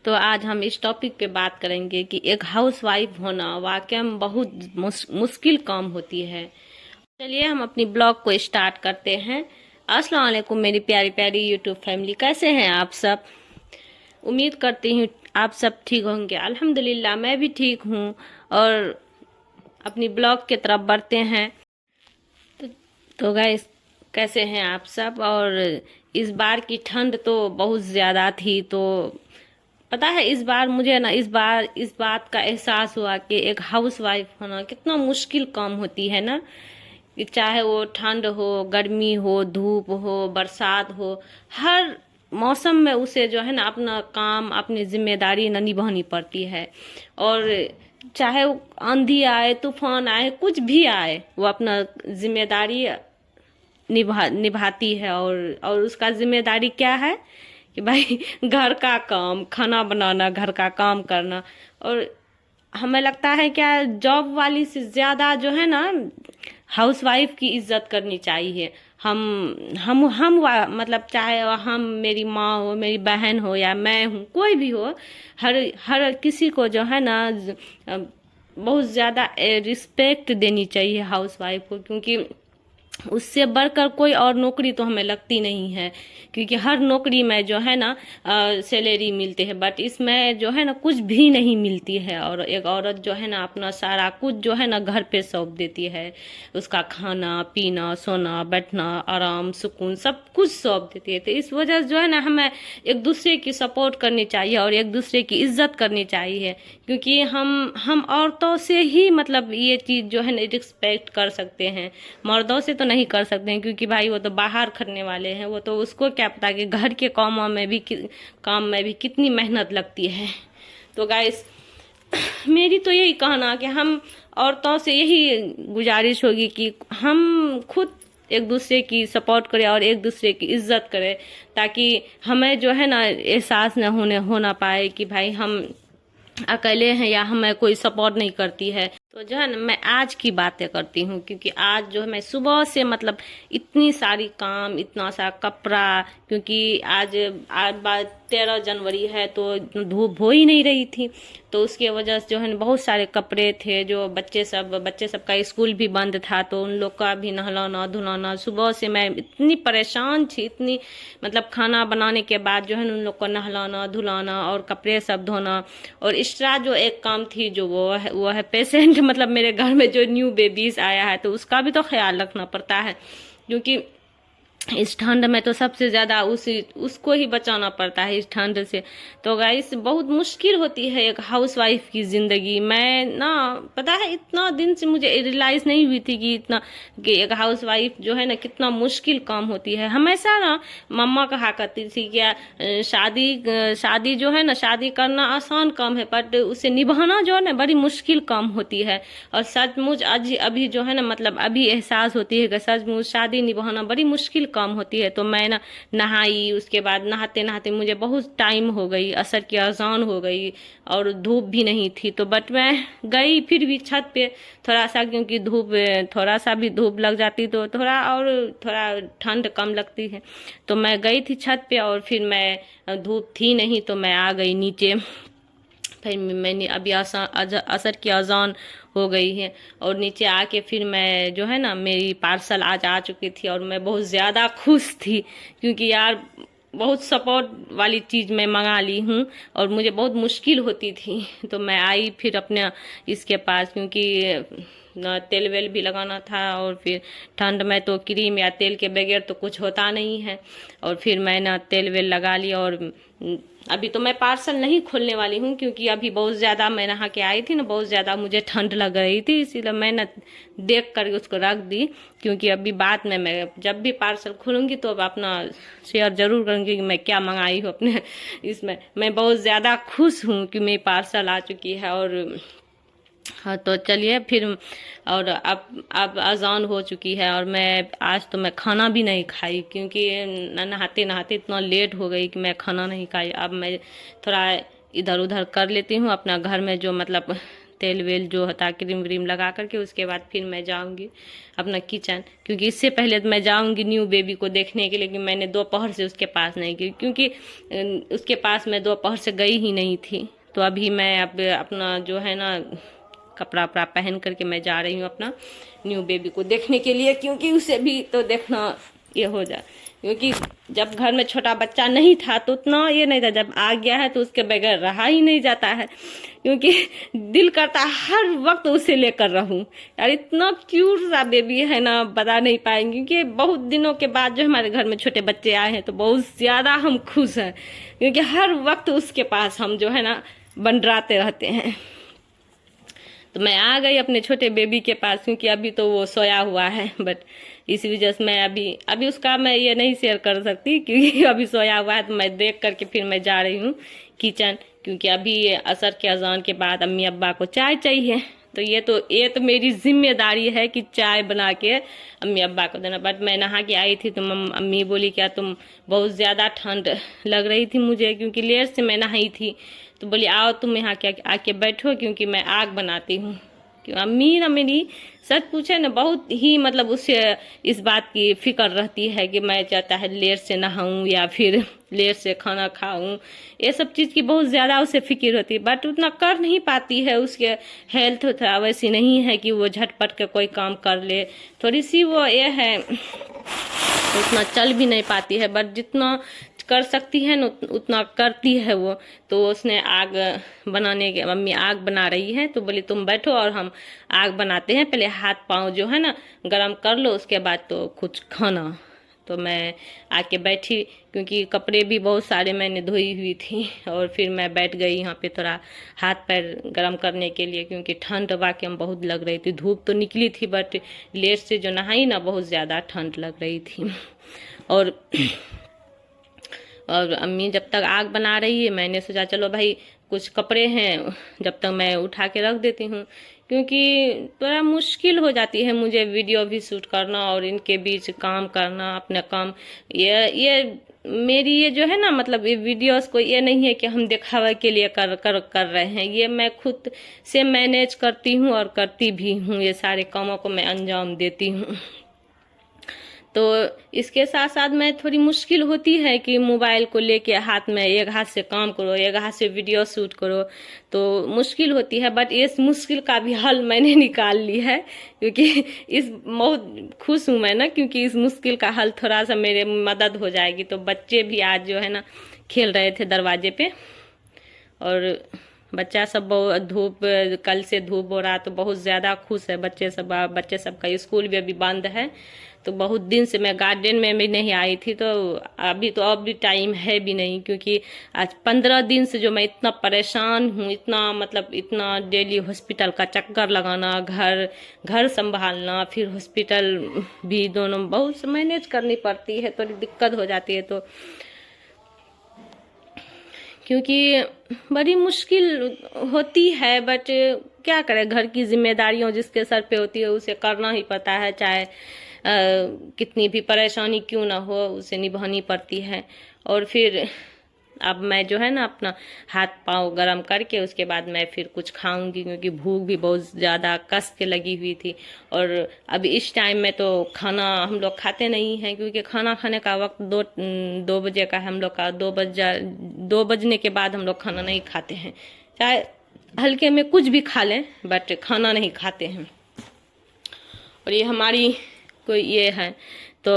तो आज हम इस टॉपिक पे बात करेंगे कि एक हाउसवाइफ होना वाकई में बहुत मुश्किल काम होती है। चलिए हम अपनी ब्लॉग को स्टार्ट करते हैं। अस्सलाम वालेकुम मेरी प्यारी प्यारी यूट्यूब फैमिली, कैसे हैं आप सब? उम्मीद करती हूँ आप सब ठीक होंगे। अल्हम्दुलिल्लाह मैं भी ठीक हूँ। और अपनी ब्लॉग की तरफ बढ़ते हैं। तो गाइस, कैसे हैं आप सब? और इस बार की ठंड तो बहुत ज़्यादा थी। तो पता है, इस बार मुझे ना इस बात का एहसास हुआ कि एक हाउसवाइफ होना कितना मुश्किल काम होती है ना। कि चाहे वो ठंड हो, गर्मी हो, धूप हो, बरसात हो, हर मौसम में उसे जो है ना अपना काम, अपनी जिम्मेदारी ना निभानी पड़ती है। और चाहे वो आंधी आए, तूफान आए, कुछ भी आए, वो अपना जिम्मेदारी निभाती है। और उसका जिम्मेदारी क्या है कि भाई घर का काम, खाना बनाना, घर का काम करना। और हमें लगता है क्या, जॉब वाली से ज्यादा जो है ना हाउसवाइफ की इज्जत करनी चाहिए। मतलब चाहे हम, मेरी माँ हो, मेरी बहन हो, या मैं हूँ, कोई भी हो, हर किसी को जो है ना बहुत ज्यादा रिस्पेक्ट देनी चाहिए हाउसवाइफ को। क्योंकि उससे बढ़कर कोई और नौकरी तो हमें लगती नहीं है। क्योंकि हर नौकरी में जो है ना सैलरी मिलती है, बट इसमें जो है ना कुछ भी नहीं मिलती है। और एक औरत जो है ना अपना सारा कुछ जो है ना घर पे सौंप देती है। उसका खाना पीना, सोना, बैठना, आराम, सुकून, सब कुछ सौंप देती है। तो इस वजह से जो है ना हमें एक दूसरे की सपोर्ट करनी चाहिए और एक दूसरे की इज्जत करनी चाहिए। क्योंकि हम औरतों से ही मतलब ये चीज जो है ना रिस्पेक्ट कर सकते हैं, मर्दों से तो नहीं कर सकते हैं। क्योंकि भाई वो तो बाहर करने वाले हैं, वो तो उसको क्या पता कि घर के काम में भी कितनी मेहनत लगती है। तो गाइस, मेरी तो यही कहना कि हम औरतों से यही गुजारिश होगी कि हम खुद एक दूसरे की सपोर्ट करें और एक दूसरे की इज्जत करें, ताकि हमें जो है ना एहसास न होना पाए कि भाई हम अकेले हैं या हमें कोई सपोर्ट नहीं करती है। तो जो है ना मैं आज की बातें करती हूँ। क्योंकि आज जो है मैं सुबह से मतलब इतनी सारी काम, इतना सारा कपड़ा, क्योंकि आज 13 जनवरी है तो धूप हो ही नहीं रही थी। तो उसके वजह से जो है ना बहुत सारे कपड़े थे। जो बच्चे सब का स्कूल भी बंद था, तो उन लोग का भी नहलाना धुलाना। सुबह से मैं इतनी परेशान थी, इतनी मतलब खाना बनाने के बाद जो है ना उन लोग को नहलाना धुलाना और कपड़े सब धोना। और एक्स्ट्रा जो एक काम थी जो वो है पेशेंट, मतलब मेरे घर में जो न्यू बेबीज आया है, तो उसका भी तो ख्याल रखना पड़ता है। क्योंकि इस ठंड में तो सबसे ज्यादा उसको ही बचाना पड़ता है इस ठंड से। तो गाइस, बहुत मुश्किल होती है एक हाउसवाइफ की जिंदगी। मैं ना पता है इतना दिन से मुझे रियलाइज नहीं हुई थी कि एक हाउसवाइफ जो है ना कितना मुश्किल काम होती है। हमेशा ना मम्मा कहा करती थी कि शादी जो है ना, शादी करना आसान काम है, बट उसे निभाना जो है ना बड़ी मुश्किल काम होती है। और सचमुच आज अभी जो है ना मतलब अभी एहसास होती है कि सचमुच शादी निभाना बड़ी मुश्किल काम होती है। तो मैं ना नहाई, उसके बाद नहाते नहाते मुझे बहुत टाइम हो गई, असर की अजान हो गई और धूप भी नहीं थी। तो बट मैं गई फिर भी छत पे थोड़ा सा, क्योंकि थोड़ा सा भी धूप लग जाती तो थोड़ा ठंड कम लगती है। तो मैं गई थी छत पे और फिर मैं धूप थी नहीं तो मैं आ गई नीचे। फिर मैंने अभी असर की अजान हो गई है और नीचे आके फिर मैं जो है ना मेरी पार्सल आज आ चुकी थी और मैं बहुत ज़्यादा खुश थी। क्योंकि यार बहुत सपोर्ट वाली चीज़ मैं मंगा ली हूँ और मुझे बहुत मुश्किल होती थी। तो मैं आई फिर अपने इसके पास, क्योंकि तेल वेल भी लगाना था। और फिर ठंड में तो क्रीम या तेल के बगैर तो कुछ होता नहीं है। और फिर मैं ना तेल वेल लगा लिया। और अभी तो मैं पार्सल नहीं खोलने वाली हूँ, क्योंकि अभी बहुत ज़्यादा मैं नहा के आई थी ना, बहुत ज़्यादा मुझे ठंड लग रही थी, इसीलिए मैं ना देख कर उसको रख दी। क्योंकि अभी बाद में मैं जब भी पार्सल खोलूँगी तो अब अपना शेयर जरूर करूँगी कि मैं क्या मंगाई हूँ अपने इसमें। मैं बहुत ज़्यादा खुश हूँ कि मेरी पार्सल आ चुकी है। और हाँ, तो चलिए फिर। और अब अजान हो चुकी है और आज तो मैं खाना भी नहीं खाई, क्योंकि नहाते नहाते इतना लेट हो गई कि मैं खाना नहीं खाई। अब मैं थोड़ा इधर उधर कर लेती हूँ अपना घर में, जो मतलब तेल वेल जो होता है क्रीम व्रीम लगा करके, उसके बाद फिर मैं जाऊंगी अपना किचन, क्योंकि इससे पहले तो मैं जाऊंगी न्यू बेबी को देखने के लिए। लेकिन मैंने दोपहर से उसके पास नहीं गई, क्योंकि उसके पास मैं दोपहर से गई ही नहीं थी। तो अभी मैं अब अपना जो है ना कपड़ा वपड़ा पहन करके मैं जा रही हूँ अपना न्यू बेबी को देखने के लिए, क्योंकि उसे भी तो देखना ये हो जाए। क्योंकि जब घर में छोटा बच्चा नहीं था तो उतना ये नहीं था, जब आ गया है तो उसके बगैर रहा ही नहीं जाता है, क्योंकि दिल करता है हर वक्त उसे लेकर रहूं। यार इतना क्यूट सा बेबी है ना, बता नहीं पाएंगे। क्योंकि बहुत दिनों के बाद जो हमारे घर में छोटे बच्चे आए हैं तो बहुत ज्यादा हम खुश हैं, क्योंकि हर वक्त उसके पास हम जो है ना बंडराते रहते हैं। तो मैं आ गई अपने छोटे बेबी के पास, क्योंकि अभी तो वो सोया हुआ है। बट इसी वजह से मैं अभी उसका मैं ये नहीं शेयर कर सकती, क्योंकि अभी सोया हुआ है। तो मैं देख करके फिर मैं जा रही हूँ किचन, क्योंकि अभी असर के अजान के बाद अम्मी अब्बा को चाय चाहिए। तो ये तो मेरी जिम्मेदारी है कि चाय बना के अम्मी अब्बा को देना। बट मैं नहा के आई थी तो अम्मी बोली क्या तुम बहुत ज़्यादा ठंड लग रही थी मुझे, क्योंकि लेट से मैं नहाई थी। तो बोली आओ तुम यहाँ के आके बैठो, क्योंकि मैं आग बनाती हूँ। क्यों अम्मी ना मेरी सच पूछे ना बहुत ही मतलब उससे इस बात की फिक्र रहती है कि मैं चाहता है लेट से नहाऊं या फिर लेट से खाना खाऊं। ये सब चीज़ की बहुत ज़्यादा उसे फिक्र होती है, बट उतना कर नहीं पाती है। उसके हेल्थ थोड़ा वैसी नहीं है कि वो झटपट के कोई काम कर ले। थोड़ी सी वो ये है, उतना चल भी नहीं पाती है, बट जितना कर सकती है ना उतना करती है वो। तो उसने आग बनाने के, मम्मी आग बना रही है तो बोली तुम बैठो और हम आग बनाते हैं, पहले हाथ पाँव जो है ना गरम कर लो, उसके बाद तो कुछ खाना। तो मैं आके बैठी, क्योंकि कपड़े भी बहुत सारे मैंने धोई हुई थी, और फिर मैं बैठ गई यहाँ पे थोड़ा हाथ पैर गरम करने के लिए, क्योंकि ठंड वाकई में बहुत लग रही थी। धूप तो निकली थी बट लेट से जो नहाई ना बहुत ज़्यादा ठंड लग रही थी। और अम्मी जब तक आग बना रही है मैंने सोचा चलो भाई कुछ कपड़े हैं जब तक मैं उठा के रख देती हूँ, क्योंकि थोड़ा मुश्किल हो जाती है मुझे वीडियो भी शूट करना और इनके बीच काम करना अपना काम। ये मेरी ये जो है ना मतलब ये वीडियोस को ये नहीं है कि हम दिखावे के लिए कर रहे हैं, ये मैं खुद से मैनेज करती हूँ और करती भी हूँ। ये सारे कामों को मैं अंजाम देती हूँ। तो इसके साथ साथ मैं थोड़ी मुश्किल होती है कि मोबाइल को लेके हाथ में एक हाथ से काम करो एक हाथ से वीडियो शूट करो, तो मुश्किल होती है। बट इस मुश्किल का भी हल मैंने निकाल ली है, क्योंकि इस बहुत खुश हूँ मैं ना, क्योंकि इस मुश्किल का हल थोड़ा सा मेरे मदद हो जाएगी। तो बच्चे भी आज जो है ना खेल रहे थे दरवाजे पे, और बच्चा सब बहुत धूप कल से धूप हो रहा तो बहुत ज़्यादा खुश है बच्चे सब का स्कूल भी अभी बंद है। तो बहुत दिन से मैं गार्डन में भी नहीं आई थी, तो अभी टाइम है भी नहीं, क्योंकि आज 15 दिन से जो मैं इतना परेशान हूँ, इतना डेली हॉस्पिटल का चक्कर लगाना, घर संभालना, फिर हॉस्पिटल भी, दोनों बहुत मैनेज करनी पड़ती है, थोड़ी दिक्कत हो जाती है। तो क्योंकि बड़ी मुश्किल होती है, बट क्या करें, घर की जिम्मेदारियों जिसके सर पे होती है उसे करना ही पड़ता है, चाहे कितनी भी परेशानी क्यों ना हो उसे निभानी पड़ती है। और फिर अब मैं जो है ना अपना हाथ पाँव गरम करके उसके बाद मैं फिर कुछ खाऊंगी, क्योंकि भूख भी बहुत ज़्यादा कस के लगी हुई थी। और अब इस टाइम में तो खाना हम लोग खाते नहीं हैं, क्योंकि खाना खाने का वक्त 2 बजे का है हम लोग का। 2 बजने के बाद हम लोग खाना नहीं खाते हैं, चाहे हल्के में कुछ भी खा लें बट खाना नहीं खाते हैं। और ये हमारी कोई ये है, तो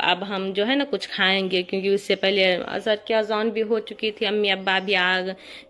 अब हम जो है ना कुछ खाएंगे, क्योंकि उससे पहले असर की अजान भी हो चुकी थी। अम्मी अब्बा भी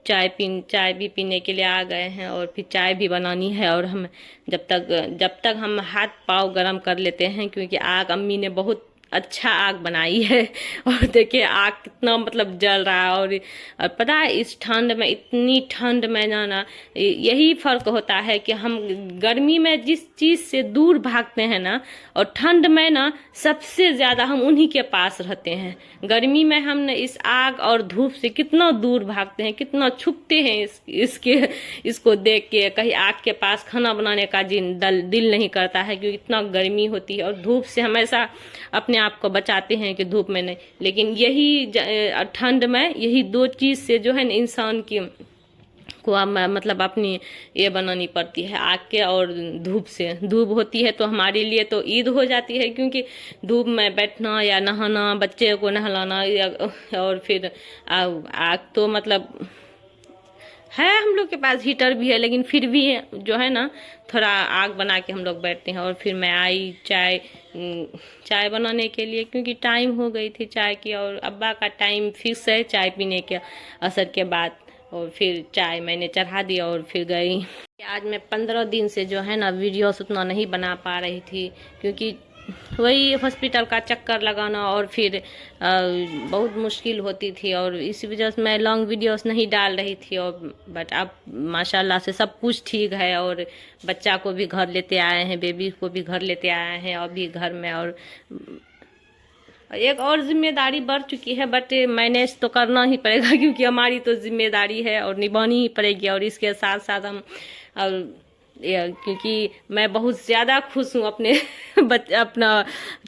चाय भी पीने के लिए आ गए हैं, और फिर चाय भी बनानी है। और हम जब तक हम हाथ पाँव गरम कर लेते हैं, क्योंकि आग अम्मी ने बहुत अच्छा आग बनाई है। और देखिए आग कितना मतलब जल रहा है। और पता है इस ठंड में, इतनी ठंड में ना यही फर्क होता है कि हम गर्मी में जिस चीज़ से दूर भागते हैं ना, और ठंड में ना सबसे ज़्यादा हम उन्हीं के पास रहते हैं। गर्मी में हम इस आग और धूप से कितना दूर भागते हैं, कितना छुपते हैं इसको देख के। कहीं आग के पास खाना बनाने का दिल नहीं करता है, क्योंकि इतना गर्मी होती है। और धूप से हमेशा अपने आप को बचाते हैं कि धूप में नहीं, लेकिन यही ठंड में यही 2 चीज़ से जो है ना इंसान की को मतलब अपनी ये बनानी पड़ती है आग के और धूप से। धूप होती है तो हमारे लिए तो ईद हो जाती है, क्योंकि धूप में बैठना या नहाना, बच्चे को नहलाना और फिर आग तो मतलब है, हम लोग के पास हीटर भी है, लेकिन फिर भी जो है ना थोड़ा आग बना के हम लोग बैठते हैं। और फिर मैं आई चाय बनाने के लिए, क्योंकि टाइम हो गई थी चाय की, और अब्बा का टाइम फिक्स है चाय पीने के असर के बाद। और फिर चाय मैंने चढ़ा दिया और फिर गई। आज मैं 15 दिन से जो है ना वीडियोस उतना नहीं बना पा रही थी, क्योंकि वही हॉस्पिटल का चक्कर लगाना और फिर बहुत मुश्किल होती थी, और इसी वजह से मैं लॉन्ग वीडियोस नहीं डाल रही थी। और बट अब माशाल्लाह से सब कुछ ठीक है, और बच्चा को भी घर लेते आए हैं, बेबी को भी घर लेते आए हैं अभी घर में। और एक और जिम्मेदारी बढ़ चुकी है, बट मैनेज तो करना ही पड़ेगा, क्योंकि हमारी तो जिम्मेदारी है और निभानी ही पड़ेगी। और इसके साथ साथ हम क्योंकि मैं बहुत ज़्यादा खुश हूँ अपने अपना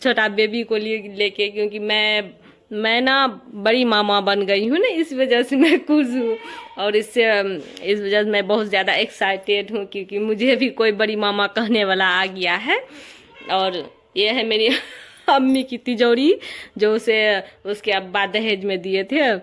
छोटा बेबी को लेके, क्योंकि मैं ना बड़ी मामा बन गई हूँ ना, इस वजह से मैं खुश हूँ। और इस वजह से मैं बहुत ज़्यादा एक्साइटेड हूँ, क्योंकि मुझे भी कोई बड़ी मामा कहने वाला आ गया है। और ये है मेरी अम्मी की तिजोरी, जो उसे उसके अब्बा दहेज में दिए थे।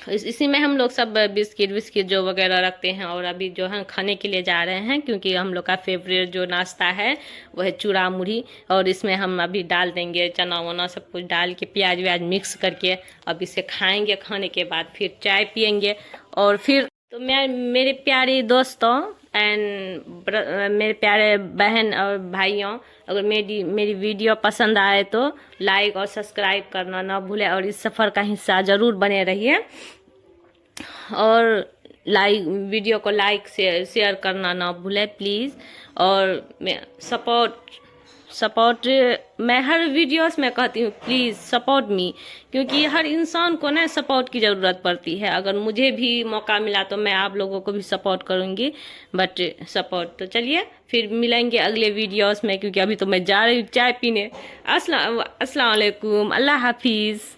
इसी में हम लोग सब बिस्किट जो वगैरह रखते हैं। और अभी जो है खाने के लिए जा रहे हैं, क्योंकि हम लोग का फेवरेट जो नाश्ता है वो है चूड़ा मुढ़ी। और इसमें हम अभी डाल देंगे चना वना सब कुछ डाल के, प्याज व्याज मिक्स करके अब इसे खाएंगे। खाने के बाद फिर चाय पियेंगे। और फिर तो मेरे प्यारे दोस्तों एंड मेरे प्यारे बहन और भाइयों, अगर मेरी वीडियो पसंद आए तो लाइक और सब्सक्राइब करना ना भूलें, और इस सफ़र का हिस्सा ज़रूर बने रहिए। और वीडियो को लाइक शेयर करना ना भूलें प्लीज़। और सपोर्ट मैं हर वीडियोस में कहती हूँ, प्लीज़ सपोर्ट मी, क्योंकि हर इंसान को ना सपोर्ट की ज़रूरत पड़ती है। अगर मुझे भी मौका मिला तो मैं आप लोगों को भी सपोर्ट करूँगी, बट सपोर्ट तो चलिए फिर मिलेंगे अगले वीडियोस में, क्योंकि अभी तो मैं जा रही हूँ चाय पीने। अस्सलाम वालेकुम, अल्लाह हाफिज़।